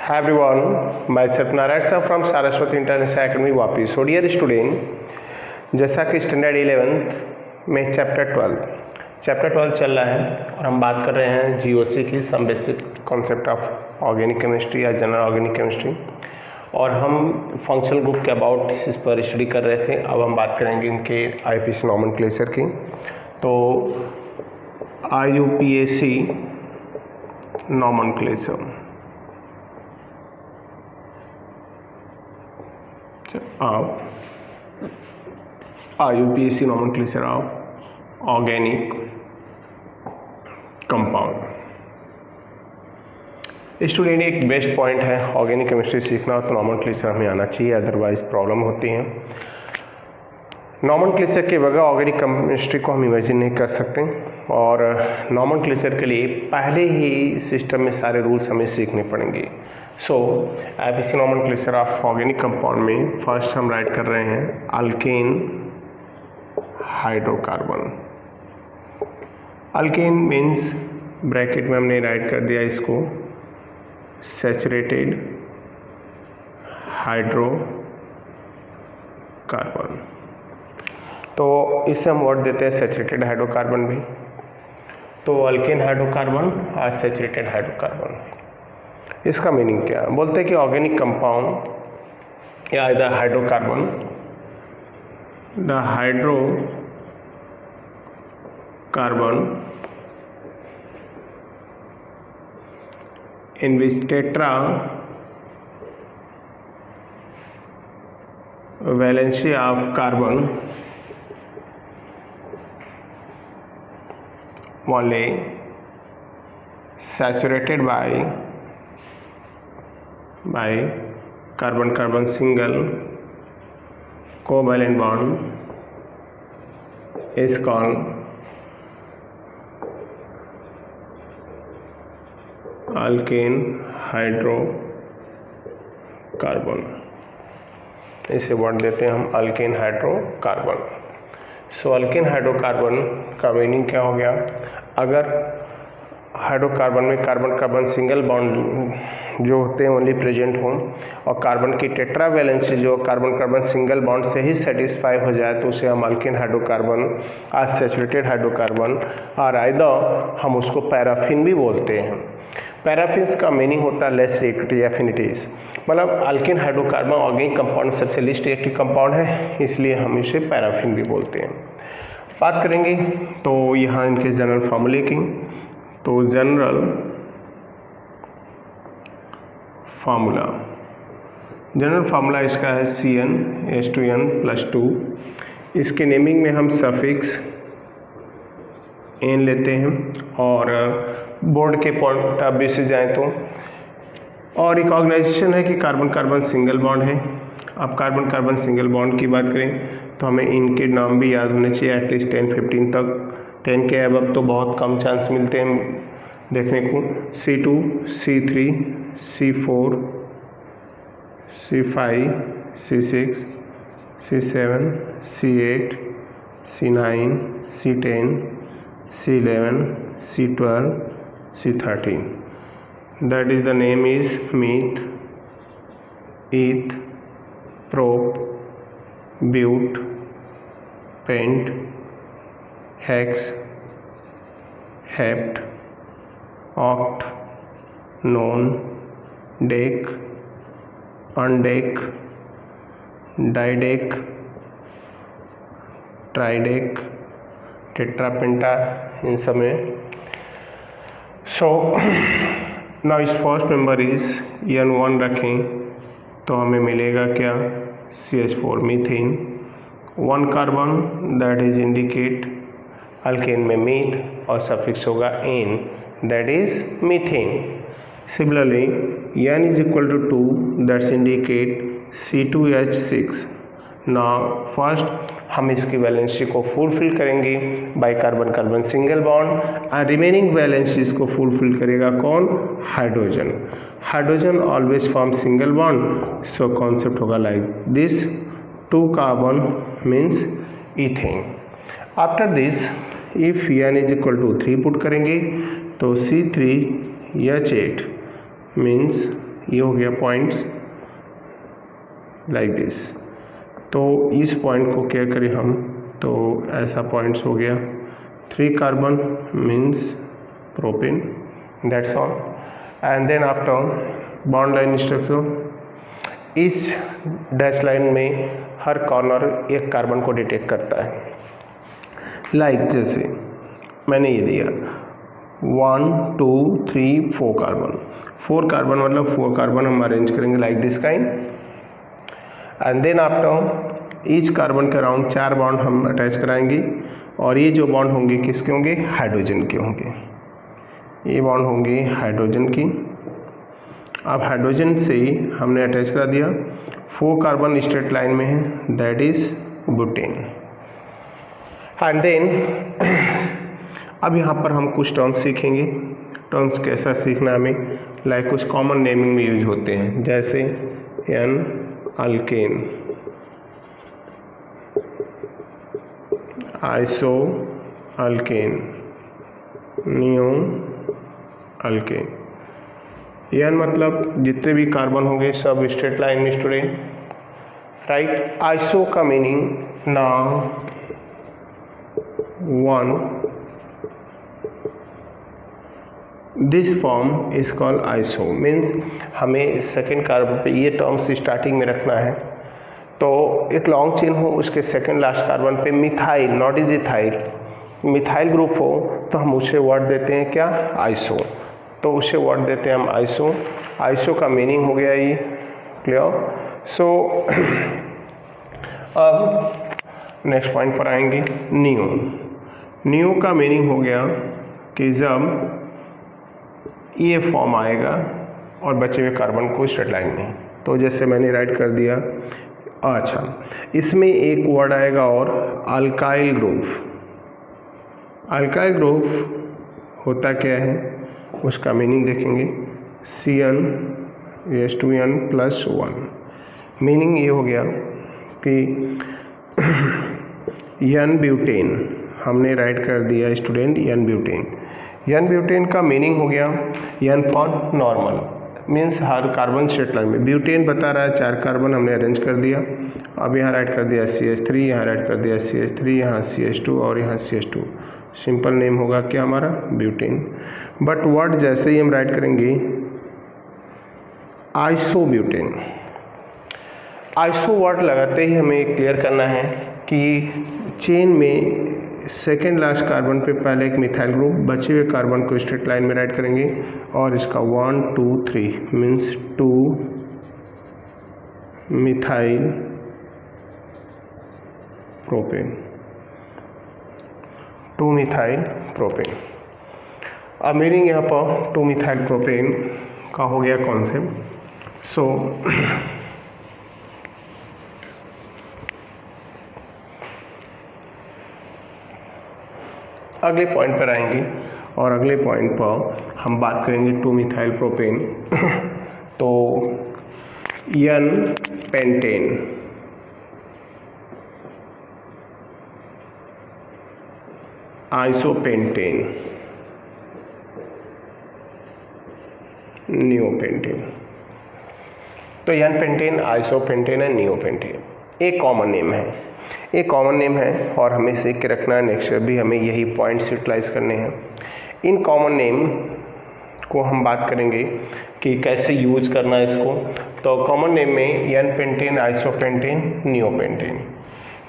Hi everyone, myself Narayan sir from Saraswati International Academy Vapi. So dear student, जैसा कि standard 11th में chapter 12 चल रहा है और हम बात कर रहे हैं जीओसी की some basic concept of organic chemistry या जनरल ऑर्गेनिक केमिस्ट्री, और हम फंक्शनल ग्रुप के अबाउट इस पर स्टडी कर रहे थे. अब हम बात करेंगे इनके IUPAC नॉमेनक्लेचर की. तो IUPAC nomenclature of IUPAC nomenclature of organic compound. Student एक बेस्ट पॉइंट है, ऑर्गेनिक केमिस्ट्री सीखना हो तो नॉमेनक्लेचर हमें आना चाहिए, अदरवाइज प्रॉब्लम होती है. नॉमेनक्लेचर के बगैर ऑर्गेनिक केमिस्ट्री को हम इमेजिन नहीं कर सकते, और नॉमेनक्लेचर के लिए पहले ही सिस्टम में सारे रूल्स हमें सीखने पड़ेंगे. सो IUPAC nomenclature of organic compound में फर्स्ट हम राइट कर रहे हैं alkane hydrocarbon. Alkane means bracket में हमने राइट कर दिया इसको सैचुरेटेड हाइड्रोकार्बन. तो इससे हम वर्ड देते हैं सैचुरेटेड हाइड्रोकार्बन भी. तो अल्केन हाइड्रोकार्बन और सैचुरेटेड हाइड्रोकार्बन, इसका मीनिंग क्या है? बोलते हैं कि ऑर्गेनिक कंपाउंड या the hydrocarbon, the hydrocarbon in which tetra valency of carbon only saturated by carbon single covalent bond is called alkane hydrocarbon. इसे वर्ड देते हैं हम अल्केन हाइड्रोकार्बन. सो अल्केन हाइड्रोकार्बन का मीनिंग क्या हो गया? अगर हाइड्रोकार्बन में कार्बन कार्बन सिंगल बॉन्ड जो होते हैं ओनली प्रेजेंट हों, और कार्बन की टेट्रा वैलेंसी जो कार्बन कार्बन सिंगल बॉन्ड से ही सेटिस्फाई हो जाए, तो उसे हम अल्केन हाइड्रोकार्बन और सैचुरेटेड हाइड्रोकार्बन, और आइदर हम उसको पैराफिन भी बोलते हैं. पैराफिन्स का मीनिंग होता है लेस रिएक्टिव एफिनिटीज, मतलब अल्केन हाइड्रोकार्बन ऑर्गेनिक कंपाउंड सबसे लिस्ट रिएक्टिव कंपाउंड है, इसलिए हम इसे पैराफिन भी बोलते हैं. बात करेंगे तो यहाँ इनके जनरल फार्मूले की. तो जनरल फार्मूला इसका है CnH2n+2. इसके नेमिंग में हम सफिक्स एन लेते हैं, और बोर्ड के पॉइंट ऑफ व्यू से जाएँ तो, और एक ऑर्गेनाइजेशन है कि कार्बन कार्बन सिंगल बॉन्ड है. अब कार्बन कार्बन सिंगल बॉन्ड की बात करें तो हमें इनके नाम भी याद होने चाहिए, एटलीस्ट 10-15 तक. 10 के अब तो बहुत कम चांस मिलते हैं देखने को. C2, C3, C4, C5, C6, C7, C8, C9, C10, C11, C12, C13. That is the name is meth, eth, prop, but, pent, hex, hept, oct, non, dec, undec, didec, tridec, tetrapenta, इन सब में. So now इस first member is N1 रखें तो हमें मिलेगा क्या? CH4 methane. 1 carbon that is indicate alkane में मीथ, और सफिक्स होगा ane that is methane. Similarly N is equal to 2 that's indicate C2H6. Now first हम इसकी वैलेंसी को फुलफिल करेंगे by carbon carbon single bond, और रिमेनिंग वैलेंसीज को fulfil करेगा कौन? Hydrogen. Hydrogen always form single bond, so concept होगा like this. 2 carbon means ethane. After this if N is equal to 3 put करेंगे तो C3H8 means ये हो गया पॉइंट्स लाइक दिस। तो इस पॉइंट को क्या करें हम, तो ऐसा पॉइंट्स हो गया 3 carbon means propane, that's all. And then after bond line structure, इस डैश लाइन में हर कॉर्नर एक कार्बन को डिटेक्ट करता है। लाइक जैसे मैंने ये दिया 1 2 3 4 कार्बन, 4 कार्बन मतलब 4 कार्बन हम अरेंज करेंगे like this kind. And then after each carbon के अराउंड 4 बॉन्ड हम अटैच कराएंगे, और ये जो बॉन्ड होंगे किसके होंगे, हाइड्रोजन के होंगे। ये बॉन्ड होंगे हाइड्रोजन की। अब हाइड्रोजन से हमने अटैच करा दिया, 4 कार्बन स्ट्रेट लाइन में है, that is butane. And then अब यहाँ पर हम कुछ टर्म्स सीखेंगे। टर्म्स कैसा सीखना हमें, लाइक कुछ कॉमन नेमिंग में यूज होते हैं, जैसे n alkane, iso alkane, neo alkane. N मतलब जितने भी कार्बन होंगे सब स्ट्रेट लाइन में स्टूडेंट, राइट। आइसो का meaning now 1, this form is called iso, means हमें सेकेंड कार्बन पे ये टर्म्स स्टार्टिंग में रखना है। तो एक लॉन्ग चेन हो, उसके सेकेंड लास्ट कार्बन पे methyl, not is ethyl, methyl group हो, तो हम उसे वर्ड देते हैं क्या, आइसो। तो उसे वर्ड देते हैं हम आइसो। आइसो का मीनिंग हो गया ये क्लियर। सो अब नेक्स्ट पॉइंट पर आएंगे, नियो। नियो का मीनिंग हो गया कि जब ये फॉर्म आएगा और बचे हुए कार्बन को स्ट्रेट लाइन में, तो जैसे मैंने राइट कर दिया। अच्छा, इसमें एक वर्ड आएगा और अल्काइल ग्रुप। अल्काइल ग्रुप होता क्या है, उसका मीनिंग देखेंगे, CnH2n+1। मीनिंग ये हो गया कि एन ब्यूटेन, हमने राइट कर दिया student n butane. N butane का मीनिंग हो गया एन फॉर नॉर्मल, मीन्स हर कार्बन स्ट्रेट लाइन में। ब्यूटेन बता रहा है 4 कार्बन हमने अरेंज कर दिया। अब यहाँ राइट कर दिया CH3, यहाँ राइट कर दिया CH3, यहाँ CH2 और यहाँ CH2। सिंपल नेम होगा क्या हमारा, ब्यूटेन। बट वर्ड जैसे ही हम राइट करेंगे आइसोब्यूटेन, आइसो वर्ड लगाते ही हमें क्लियर करना है कि चेन में सेकेंड लास्ट कार्बन पे पहले एक मिथाइल ग्रुप, बचे हुए कार्बन को स्ट्रेट लाइन में राइट करेंगे और इसका 1 2 3 means 2 methyl propane, 2 methyl propane. अब मीनिंग यहाँ पर 2 मिथाइल प्रोपेन का हो गया कॉन्सेप्ट। सो अगले पॉइंट पर आएंगे और अगले पॉइंट पर हम बात करेंगे 2 मिथाइल प्रोपेन। तो एन पेंटेन, आइसोपेंटेन, नियोपेंटेन। तो n pentane, isopentane and neopentane एक कॉमन नेम है, एक कॉमन नेम है और हमें सीख के रखना है। नेक्स्ट भी हमें यही पॉइंट्स यूटिलाइज करने हैं। इन कॉमन नेम को हम बात करेंगे कि कैसे यूज करना है इसको। तो कॉमन नेम में n pentane, isopentane, neopentane.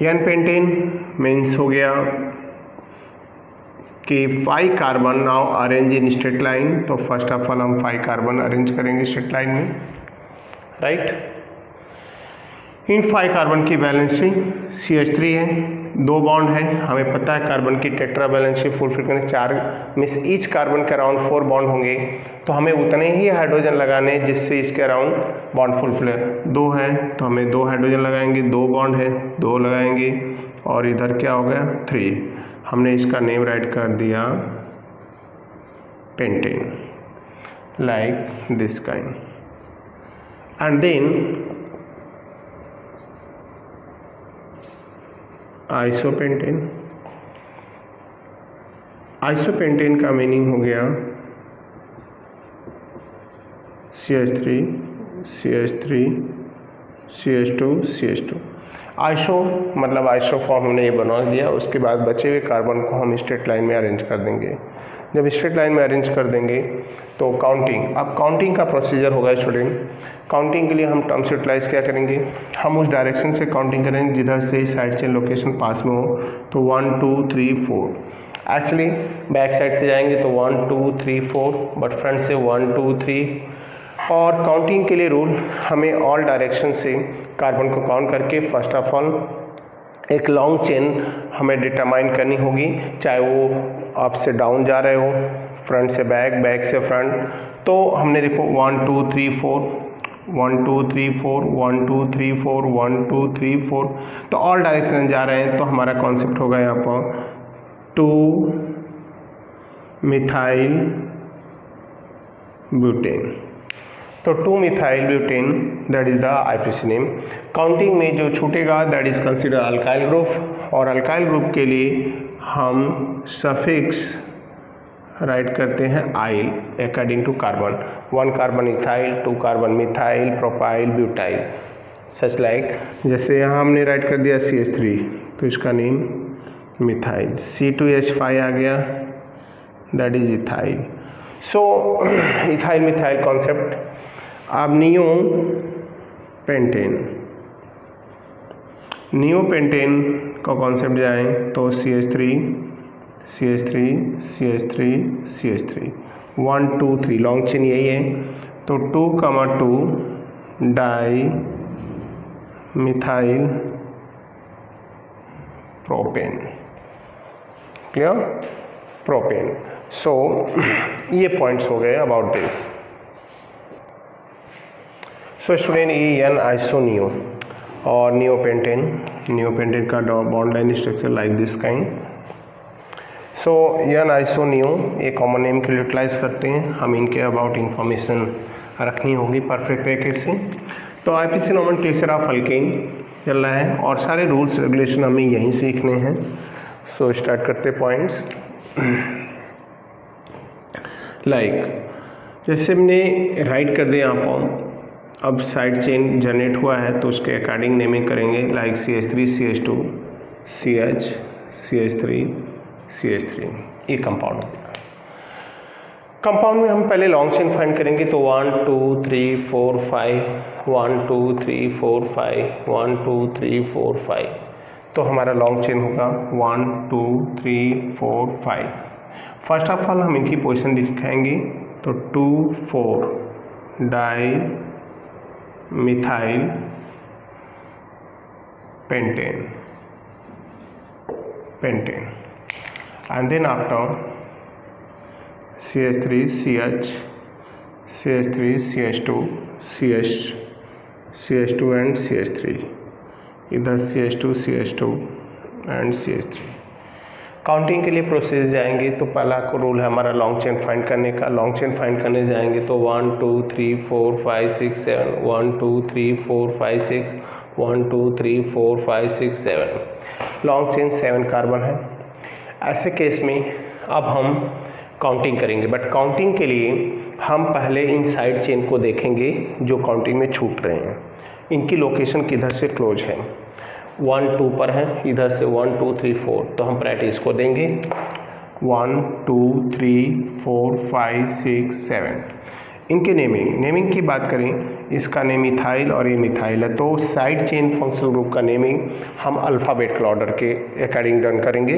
N pentane means हो गया कि 5 carbon now arrange in straight line. तो फर्स्ट ऑफ ऑल हम 5 कार्बन अरेंज करेंगे स्ट्रेट लाइन में, राइट। इन 5 कार्बन की वैलेंसी CH3 है, 2 बॉन्ड है, हमें पता है कार्बन की टेट्रा वैलेंसी फुलफिल करने 4 मीन्स ईच कार्बन के अराउंड 4 बॉन्ड होंगे, तो हमें उतने ही हाइड्रोजन लगाने जिससे इसके अराउंड बॉन्ड फुलफिल है। 2 है तो हमें 2 हाइड्रोजन लगाएंगे, 2 बॉन्ड है 2 लगाएंगे, और इधर क्या हो गया 3। हमने इसका नेम राइट कर दिया pentane, like this kind. And then isopentane. Isopentane का मीनिंग हो गया CH3 CH3 CH2 CH2। Iso मतलब आइसो फॉर्म हमने ये बना दिया। उसके बाद बचे हुए कार्बन को हम स्ट्रेट लाइन में अरेंज कर देंगे। जब स्ट्रेट लाइन में अरेंज कर देंगे तो काउंटिंग, अब काउंटिंग का प्रोसीजर होगा स्टूडेंट। काउंटिंग के लिए हम टर्म्स यूटिलाइज क्या करेंगे, हम उस डायरेक्शन से काउंटिंग करेंगे जिधर से साइड चेन लोकेशन पास में हो। तो 1 2 3 4, एक्चुअली बैक साइड से जाएंगे तो 1 2 3 4, बट फ्रंट से 1 2 3। और काउंटिंग के लिए रूल, हमें ऑल डायरेक्शन से कार्बन को काउंट करके फर्स्ट ऑफ ऑल एक लॉन्ग चेन हमें डिटरमाइन करनी होगी, चाहे वो अप से डाउन जा रहे हो, फ्रंट से बैक, बैक से फ्रंट। तो हमने देखो 1 2 3 4, 1 2 3 4, 1 2 3 4, 1 2 3 4, तो ऑल डायरेक्शन जा रहे हैं। तो हमारा कॉन्सेप्ट होगा यहाँ पर 2 मिथाइल ब्यूटेन। तो 2 methyl butane that is the IPC name. Counting में जो छूटेगा that is consider alkyl group, और अल्काइल ग्रुप के लिए हम सफिक्स राइट करते हैं yl according to carbon. 1 carbon ethyl, 2 carbon methyl, propyl, butyl, such like. जैसे यहाँ हमने राइट कर दिया CH3, तो इसका नेम मिथाइल। C2H5 आ गया, that is ethyl. So ethyl methyl concept. अब नियो पेंटेन का कॉन्सेप्ट जाएं तो CH3 CH3 CH3 CH3, 1 2 3 long chain यही है। तो 2,2 di methyl propane, clear, propane. So ये पॉइंट्स हो गए अबाउट दिस। सो स्टूडेंट, ये एन आइसोनियो और नियोपेंटेन का bond line structure like this kind. So n iso neo एक कॉमन नेम के लिए यूटिलाइज करते हैं। हम इनके अबाउट इंफॉर्मेशन रखनी होगी परफेक्ट तरीके से। तो आईपीसी नोमेनक्लेचर ऑफ अल्केन चल रहा है और सारे रूल्स रेगुलेशन हमें यहीं सीखने हैं। सो स्टार्ट करते पॉइंट्स। लाइक जैसे हमने राइट कर दिया यहाँ पर, अब साइड चेन जनरेट हुआ है तो उसके अकॉर्डिंग नेमिंग करेंगे। Like CH3 CH2 CH CH3 CH3, ये कंपाउंड। कंपाउंड में हम पहले लॉन्ग चेन फाइंड करेंगे। तो 1 2 3 4 5, 1 2 3 4 5, 1 2 3 4 5, तो हमारा लॉन्ग चेन होगा 1 2 3 4 5। फर्स्ट ऑफ ऑल हम इनकी पोजीशन दिखाएंगे। तो 2 4 di methyl pentane and then after CH3 CH CH3 CH2 CH2 and CH3, इधर CH2 CH2 and CH3। Counting के लिए प्रोसेस जाएंगे तो पहला को रूल है हमारा लॉन्ग चेन फाइंड करने का। लॉन्ग चेन फाइंड करने जाएंगे तो 1 2 3 4 5 6 7, 1 2 3 4 5 6, 1 2 3 4 5 6 7, लॉन्ग चेन 7 कार्बन है। ऐसे केस में अब हम काउंटिंग करेंगे, बट काउंटिंग के लिए हम पहले इन साइड चेन को देखेंगे जो काउंटिंग में छूट रहे हैं, इनकी लोकेशन किधर से क्लोज है। 1 2 पर है, इधर से 1 2 3 4, तो हम प्रायोरिटी इसको देंगे। 1 2 3 4 5 6 7। इनके नेमिंग की बात करें, इसका नेम इथाइल और ये मिथाइल है, तो साइड चेन फंक्शनल ग्रुप का नेमिंग हम अल्फ़ाबेटिकल ऑर्डर के अकॉर्डिंग डन करेंगे।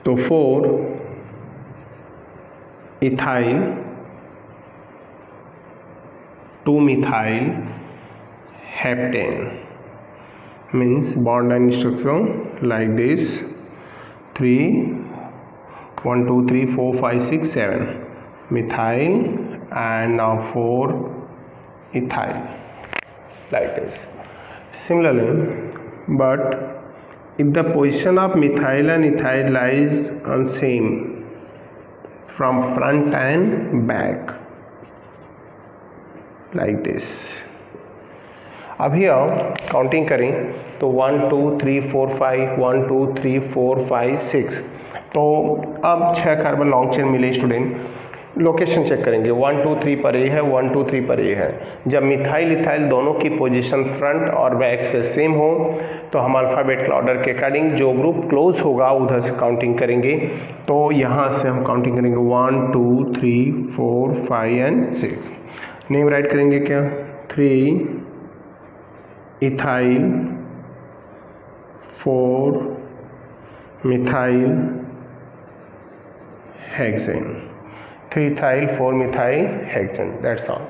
तो 4 ethyl, 2 methyl heptane, means bond line structure like this, 3 1 2 3 4 5 6 7 methyl and now 4 ethyl like this. Similarly, but if the position of methyl and ethyl lies on same from front and back like this, अभी आओ counting करें तो 1 2 3 4 5, 1 2 3 4 5 6, तो अब 6 carbon long chain मिले student. Location check करेंगे, 1 2 3 पर ए है, 1 2 3 पर ए है। जब मिथाइल इथाइल दोनों की पोजीशन फ्रंट और बैक से सेम हो तो हम अल्फ़ाबेटिकल ऑर्डर के अकॉर्डिंग जो ग्रुप क्लोज होगा उधर से काउंटिंग करेंगे। तो यहाँ से हम काउंटिंग करेंगे 1 2 3 4 5 एंड 6। नेम राइट करेंगे क्या, 3 ethyl 4 methyl hexane, 3 ethyl 4 methyl hexane, that's all.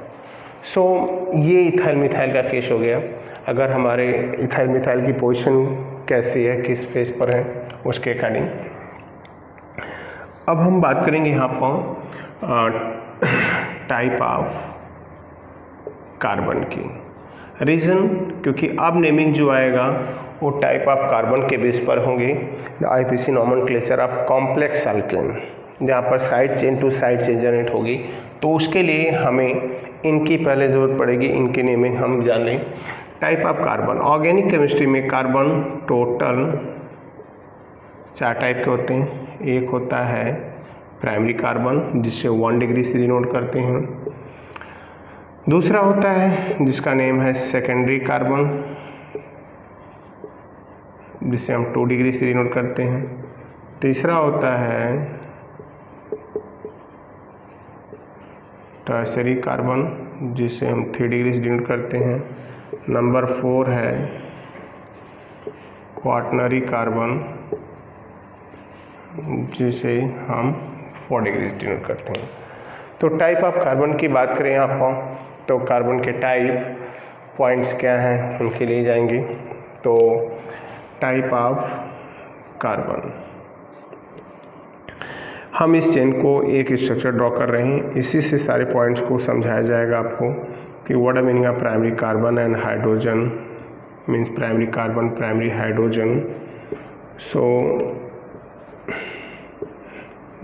So ये इथाइल मिथाइल का केस हो गया। अगर हमारे इथाइल मिथाइल की पोजीशन कैसी है, किस फेज पर है, उसके अकॉर्डिंग। अब हम बात करेंगे यहाँ पर टाइप ऑफ कार्बन की। रीज़न, क्योंकि अब नेमिंग जो आएगा वो टाइप ऑफ कार्बन के बेस पर होंगे। IPC nomenclature of complex alkane, जहाँ पर side chain to side chain generate होगी, तो उसके लिए हमें इनकी पहले ज़रूरत पड़ेगी, इनकी नेमिंग हम जान लें। Type of carbon, organic chemistry में कार्बन टोटल 4 टाइप के होते हैं। एक होता है प्राइमरी कार्बन, जिसे 1 डिग्री से डिनोट करते हैं। दूसरा होता है जिसका नेम है सेकेंडरी कार्बन, जिसे हम 2 डिग्री से डिनोट करते हैं। तीसरा होता है टर्शरी कार्बन, जिसे हम 3 डिग्री से डिनोट करते हैं। नंबर 4 है क्वाटरनरी कार्बन, जिसे हम 4 डिग्री से डिनोट करते हैं। तो टाइप ऑफ कार्बन की बात करें यहाँ पर, तो कार्बन के टाइप पॉइंट्स क्या हैं उनके लिए जाएंगे। तो टाइप ऑफ कार्बन, हम इस चेन को एक स्ट्रक्चर ड्रॉ कर रहे हैं, इसी से सारे पॉइंट्स को समझाया जाएगा आपको कि what are meaning of primary carbon and hydrogen, means primary carbon, primary hydrogen. So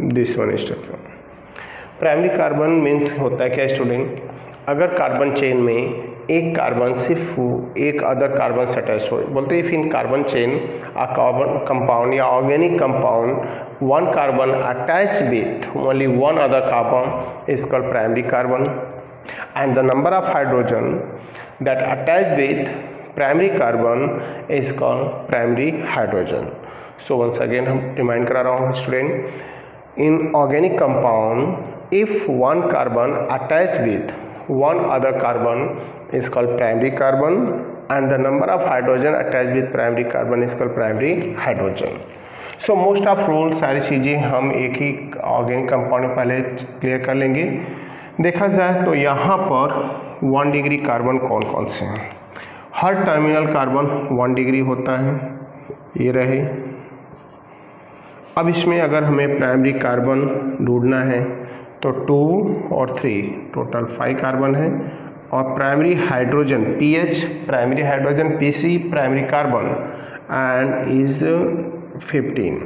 this one structure primary carbon means होता है क्या स्टूडेंट, अगर कार्बन चेन में एक कार्बन सिर्फ एक अदर कार्बन से अटैच हो, बोलते हैं if in carbon chain a carbon compound या organic compound one carbon attached with only one other carbon is called primary carbon, and the number of hydrogen that attached with primary carbon is called primary hydrogen. So once again हम remind करा रहा हूँ student, in organic compound if one carbon attached with one other carbon is called primary carbon, and the number of hydrogen attached with primary carbon is called primary hydrogen. So most of rule सारी चीज़ें हम एक ही organic compound में पहले clear कर लेंगे। देखा जाए तो यहाँ पर 1 डिग्री कार्बन कौन कौन से हैं, हर टर्मिनल कार्बन 1 डिग्री होता है, ये रहे। अब इसमें अगर हमें प्राइमरी कार्बन ढूंढना है तो 2 और 3 टोटल 5 कार्बन है, और primary hydrogen pH, primary hydrogen PC, primary carbon and is 15।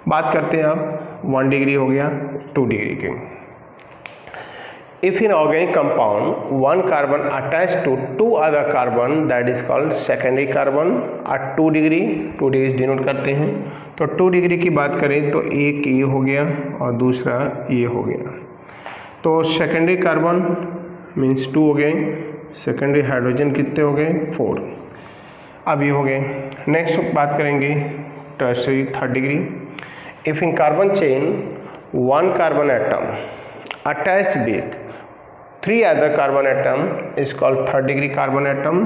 बात करते हैं अब 1 डिग्री हो गया, 2 डिग्री की। If in organic compound 1 carbon attach to 2 other carbon that is called secondary carbon at 2 degree, 2 degree denote करते हैं। तो 2 डिग्री की बात करें तो एक ये हो गया और दूसरा ये हो गया, तो सेकेंडरी कार्बन मीन्स 2 हो गए, सेकेंडरी हाइड्रोजन कितने हो गए 4। अब ये हो गए। नेक्स्ट बात करेंगे tertiary 3rd degree. If in carbon chain 1 carbon atom attach with 3 other carbon atom is called 3rd degree carbon atom.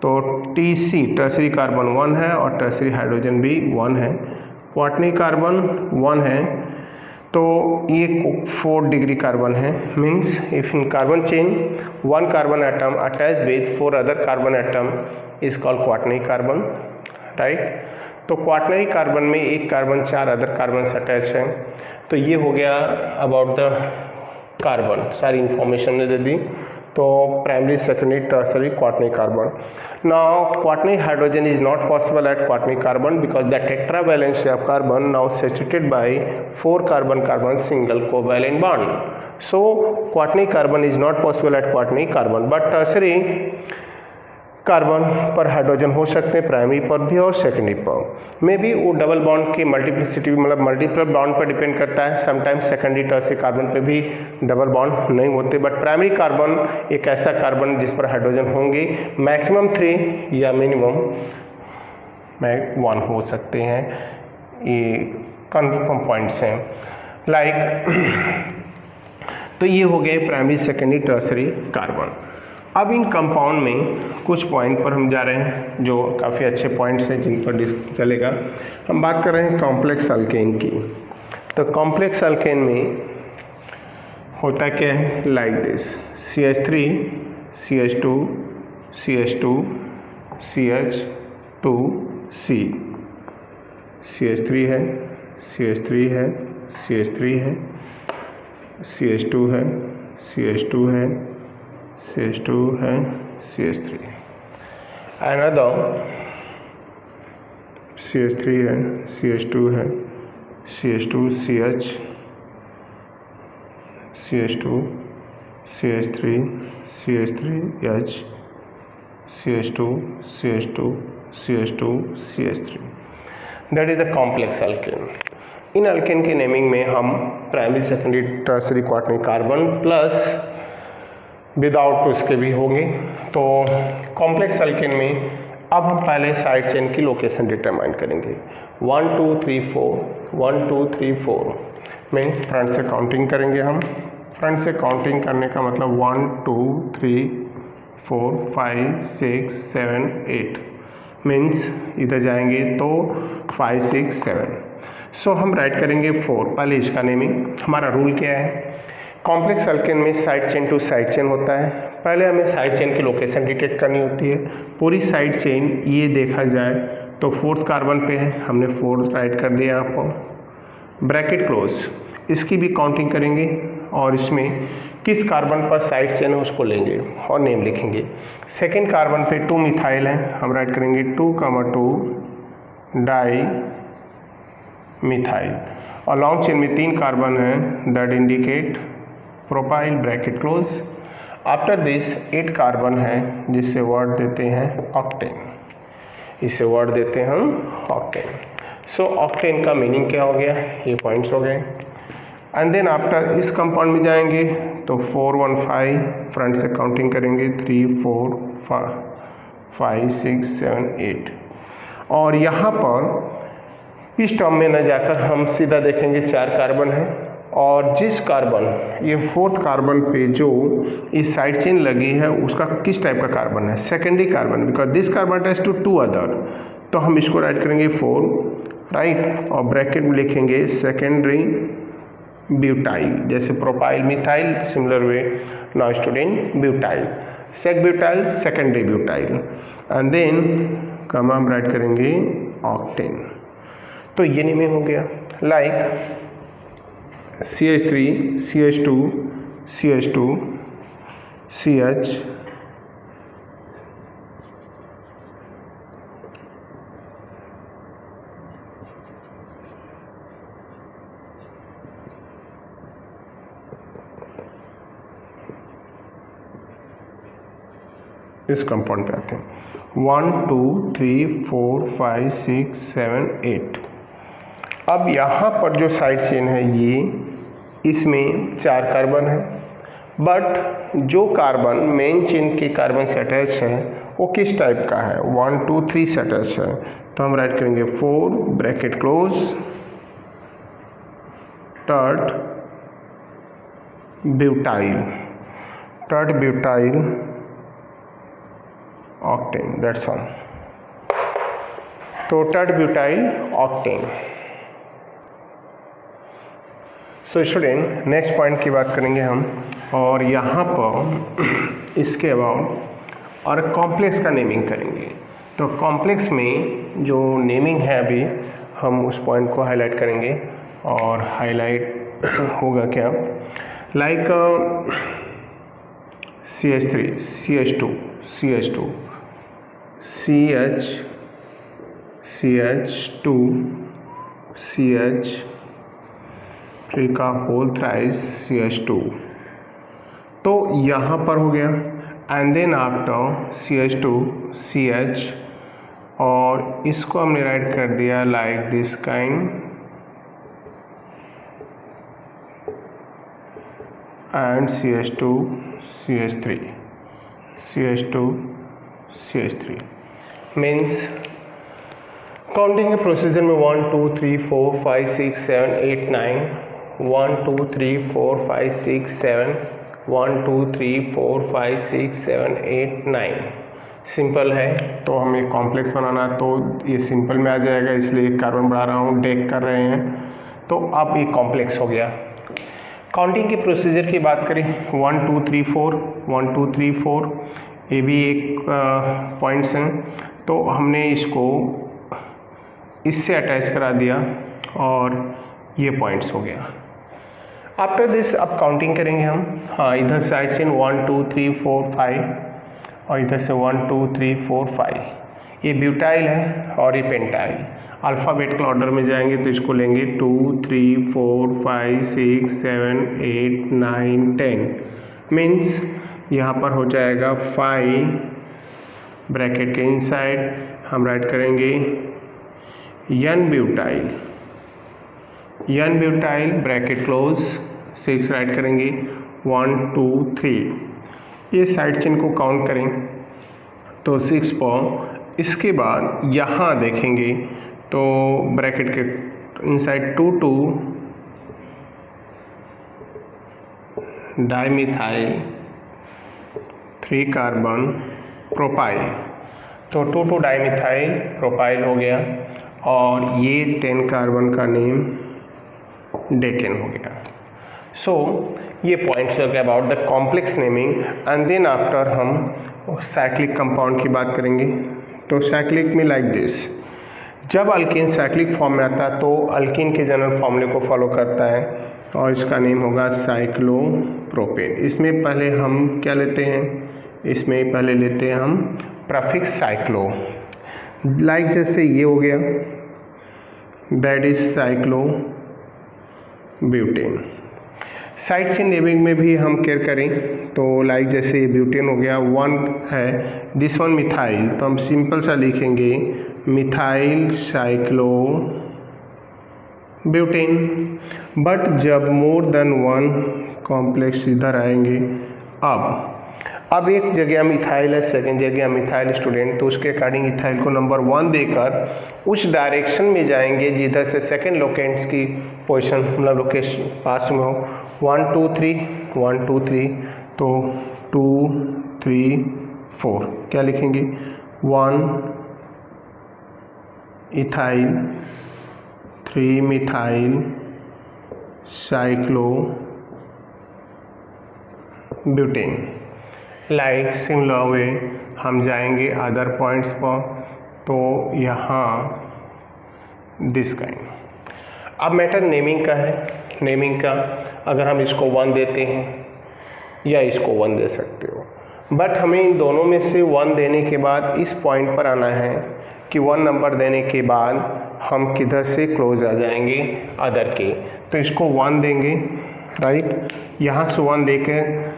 तो TC टर्शरी कार्बन 1 है और टर्शरी हाइड्रोजन भी 1 है, क्वाटरनरी कार्बन 1 है, तो ये 4 डिग्री कार्बन है। Means if in carbon chain 1 carbon atom attach with 4 other carbon atom is called quaternary carbon, right. तो क्वाटरनरी कार्बन में एक कार्बन 4 अदर कार्बन से अटैच है। तो ये हो गया अबाउट द कार्बन, सारी इंफॉर्मेशन ने दे दी। तो primary, secondary, tertiary, quaternary carbon. Now quaternary hydrogen is not possible at quaternary carbon because the tetravalency of carbon now saturated by 4 carbon single covalent bond. So quaternary carbon is not possible at quaternary carbon, but tertiary carbon पर hydrogen हो सकते हैं, primary पर भी और secondary पर। May be वो double bond की मल्टीप्लिसिटी मतलब मल्टीपल बॉन्ड पर डिपेंड करता है। समटाइम्स सेकेंडरी टर्शियरी कार्बन पे भी डबल बॉन्ड नहीं होते, बट प्राइमरी कार्बन एक ऐसा कार्बन जिस पर हाइड्रोजन होंगे, मैक्सिमम 3 या मिनिमम 1 हो सकते हैं। ये कन्फर्म पॉइंट्स हैं लाइक तो ये हो गए प्राइमरी सेकेंडरी टर्शियरी कार्बन। अब इन कंपाउंड में कुछ पॉइंट पर हम जा रहे हैं जो काफ़ी अच्छे पॉइंट्स हैं जिन पर डिस्कस चलेगा। हम बात कर रहे हैं कॉम्प्लेक्स अल्केन की। तो कॉम्प्लेक्स अल्केन में होता क्या है, like this, CH3 CH2 CH2 CH2C, CH3 है, CH3 है, CH3 है, CH2 है, CH2 है, CH2 है, CH3 है, another CH3 है, CH2 है, CH2 CH, CH2 CH3 CH3H, CH2 CH2 CH2 CH3, that is the complex alkane। In alkane के नेमिंग में हम primary secondary tertiary quaternary carbon plus without उसके भी होंगे। तो कॉम्प्लेक्स अल्केन में अब हम पहले साइड चेन की लोकेशन डिटरमाइन करेंगे। 1 2 3 4 1 2 3 4 मीन्स फ्रंट से काउंटिंग करेंगे हम। फ्रंट से काउंटिंग करने का मतलब 1 2 3 4 5 6 7 8 मीन्स इधर जाएंगे तो 5 6 7। सो हम राइट करेंगे 4। पहले इसका नेमिंग, हमारा रूल क्या है, कॉम्प्लेक्स अल्केन में side chain to side chain होता है। पहले हमें साइड चेन की लोकेशन डिटेक्ट करनी होती है। पूरी साइड चेन ये देखा जाए तो 4th कार्बन पे है, हमने 4 राइट कर दिया यहाँ पर, ब्रैकेट क्लोज। इसकी भी काउंटिंग करेंगे और इसमें किस कार्बन पर साइड चेन है उसको लेंगे और नेम लिखेंगे। सेकेंड कार्बन पे 2 मिथाइल है, हम राइट करेंगे 2,2 डाई मिथाइल। और लॉन्ग चेन में 3 कार्बन है, that indicate propyl, bracket close. After this 8 carbon है जिससे वर्ड देते हैं ऑक्टेन, इसे वर्ड देते हैं हम ऑक्टेन। सो ऑक्टेन का मीनिंग क्या हो गया, ये पॉइंट्स हो गए। एंड देन आफ्टर इस कंपाउंड में जाएंगे तो 4 1 5 फ्रंट से काउंटिंग करेंगे 3 4 5 6 7 8। और यहाँ पर इस टर्म में न जाकर हम सीधा देखेंगे 4 कार्बन है, और जिस कार्बन ये 4th कार्बन पे जो इस साइड चेन लगी है उसका किस टाइप का कार्बन है, secondary carbon, because this carbon attach to 2 other. तो हम इसको राइट करेंगे 4 राइट, और ब्रैकेट में लिखेंगे सेकेंडरी ब्यूटाइल, जैसे propyl methyl, similar way now student butyl, sec butyl, secondary butyl, and then comma हम राइट करेंगे ऑक्टेन। तो ये नेमिंग हो गया। Like CH3 CH2 CH2 CH, इस कंपाउंड पे आते हैं 1 2 3 4 5 6 7 8। अब यहाँ पर जो साइड चेन है ये, इसमें 4 कार्बन है, बट जो कार्बन मेन चेन के कार्बन से अटैच है वो किस टाइप का है, 1 2 3 से अटैच है। तो हम राइट करेंगे 4 bracket close, tert butyl, tert butyl octane, that's all. तो tert butyl octane. So student next point की बात करेंगे हम, और यहाँ पर इसके अबाउट और कॉम्प्लेक्स का नेमिंग करेंगे। तो कॉम्प्लेक्स में जो नेमिंग है अभी हम उस पॉइंट को हाईलाइट करेंगे, और हाईलाइट होगा क्या, like CH3 CH2 CH2 CH CH2 CH का होल थ्राइस CH2। तो यहाँ पर हो गया। एंड देन आफ्टर CH2CH, और इसको हमने राइट कर दिया like this kind and CH2CH3 means counting के प्रोसीजर में 1 2 3 4 5 6 7 8 9, 1 2 3 4 5 6 7, 1 2 3 4 5 6 7 8 9 सिंपल है। तो हमें कॉम्प्लेक्स बनाना, तो ये सिंपल में आ जाएगा, इसलिए एक कार्बन बढ़ा रहा हूँ, डेक कर रहे हैं, तो अब ये कॉम्प्लेक्स हो गया। काउंटिंग के प्रोसीजर की बात करें 1 2 3 4 1 2 3 4, ये भी एक पॉइंट्स हैं, तो हमने इसको इससे अटैच करा दिया और ये पॉइंट्स हो गया। आफ्टर दिस अब काउंटिंग करेंगे हम। हाँ, इधर साइड से 1 2 3 4 5 और इधर से 1 2 3 4 5, ये ब्यूटाइल है और ये पेंटाइल। अल्फ़ाबेटिकल ऑर्डर में जाएंगे तो इसको लेंगे 2 3 4 5 6 7 8 9 10, मीन्स यहाँ पर हो जाएगा 5, ब्रैकेट के इनसाइड हम राइट करेंगे N butyl bracket close, 6 right करेंगे 1 2 3, ये साइड चेन को काउंट करें तो 6 पर। इसके बाद यहाँ देखेंगे तो ब्रैकेट के इनसाइड 2 2 डाइमिथाइल 3 कार्बन प्रोपाइल, तो 2 2 डाइमिथाइल प्रोपाइल हो गया और ये 10 कार्बन का नेम डेकेन हो गया। सो ये पॉइंट्स हो गए about the complex naming. And then after हम साइक्लिक कंपाउंड की बात करेंगे। तो साइक्लिक में लाइक दिस, जब अल्कीन साइक्लिक फॉर्म में आता है तो अल्कीन के जनरल फॉर्मूले को फॉलो करता है और इसका नेम होगा साइक्लोप्रोपेन। इसमें पहले हम क्या लेते हैं, इसमें पहले लेते हैं हम प्रीफिक्स साइक्लो, लाइक जैसे ये हो गया, that is cyclo butane. Side chain naming में भी हम केयर करें तो लाइक जैसे ये ब्यूटेन हो गया, 1 है, दिस वन मिथाइल, तो हम सिंपल सा लिखेंगे मिथाइल साइक्लो ब्यूटेन। बट जब मोर देन 1 कॉम्प्लेक्स इधर आएंगे, अब एक जगह मिथाइल है, सेकेंड जगह मिथाइल स्टूडेंट, तो उसके अकॉर्डिंग इथाइल को नंबर 1 देकर उस डायरेक्शन में जाएंगे जिधर से सेकेंड लोकेंट्स की पोजीशन मतलब लोकेशन पास में हो। 1 2 3 1 2 3, तो 2 3 4 क्या लिखेंगे, 1 ethyl 3 methyl cyclo butane. Like similar way हम जाएंगे अदर पॉइंट्स पर, तो यहाँ दिस काइंड। अब मैटर नेमिंग का है। नेमिंग का अगर हम इसको 1 देते हैं या इसको 1 दे सकते हो, बट हमें इन दोनों में से 1 देने के बाद इस पॉइंट पर आना है कि 1 नंबर देने के बाद हम किधर से क्लोज आ जाएंगे अदर के, तो इसको 1 देंगे, राइट। यहाँ से 1 देकर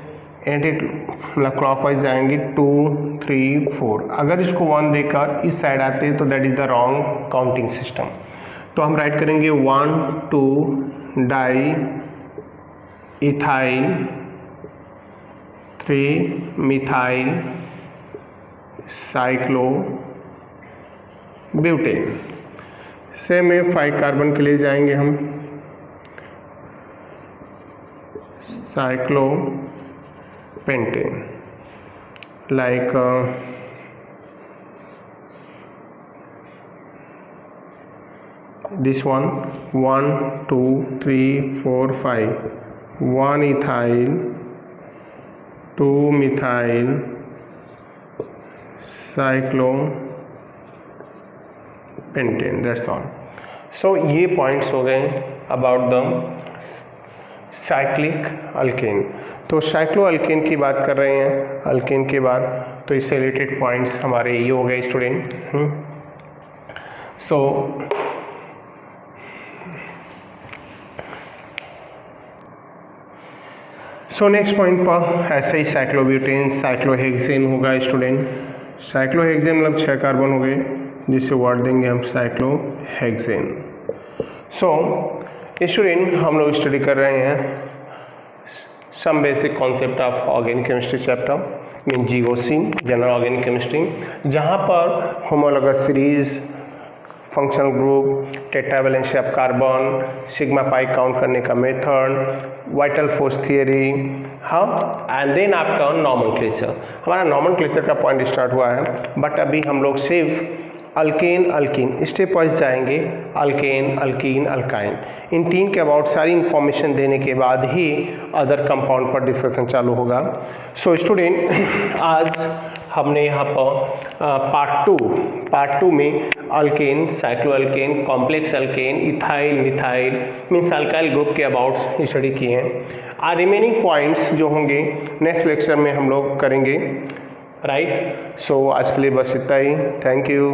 एंटी मतलब क्लॉकवाइज जाएंगे 2 3 4। अगर इसको 1 देकर इस साइड आते हैं तो that is the wrong counting system. तो हम राइट करेंगे 1 2 di ethyl 3 methyl cyclo butane. Same में 5 कार्बन के लिए जाएंगे हम, cyclo pentane, like this one 1 2 3 4 5, 1 ethyl 2 methyl cyclopentane, that's all. So ये पॉइंट्स हो गए अबाउट द साइक्लिक अल्केन। तो साइक्लो अल्केन की बात कर रहे हैं अल्केन के बाद, तो इससे रिलेटेड पॉइंट्स हमारे ये हो गए स्टूडेंट। सो नेक्स्ट पॉइंट पर ऐसे ही साइक्लोब्यूटेन साइक्लोहेक्सेन होगा स्टूडेंट। साइक्लोहेक्सेन मतलब 6 कार्बन हो गए, जिससे वर्ड देंगे हम साइक्लोहेक्सेन। सो स्टूडेंट हम लोग स्टडी कर रहे हैं some basic concept of organic chemistry chapter mean GOC general organic chemistry, जहाँ पर homologous series, functional group, tetravalency of carbon, sigma pi count करने का मेथड, वाइटल फोर्स थियरी, हाँ, एंड देन आपका नॉमेनक्लेचर। हमारा नॉमेनक्लेचर का पॉइंट स्टार्ट हुआ है, बट अभी हम लोग सिर्फ अल्केन अल्कीन स्टेप वाइज जाएंगे। अल्केन अल्कीन अल्काइन, इन तीन के अबाउट सारी इंफॉर्मेशन देने के बाद ही अदर कंपाउंड पर डिस्कशन चालू होगा। सो स्टूडेंट आज हमने यहाँ पर पार्ट टू में alkane, cyclo alkane, complex alkane, ethyl methyl means alkyl group के अबाउट स्टडी किए हैं। रिमेनिंग पॉइंट्स जो होंगे नेक्स्ट लेक्चर में हम लोग करेंगे, राइट। सो आज के लिए बस इतना ही। Thank you.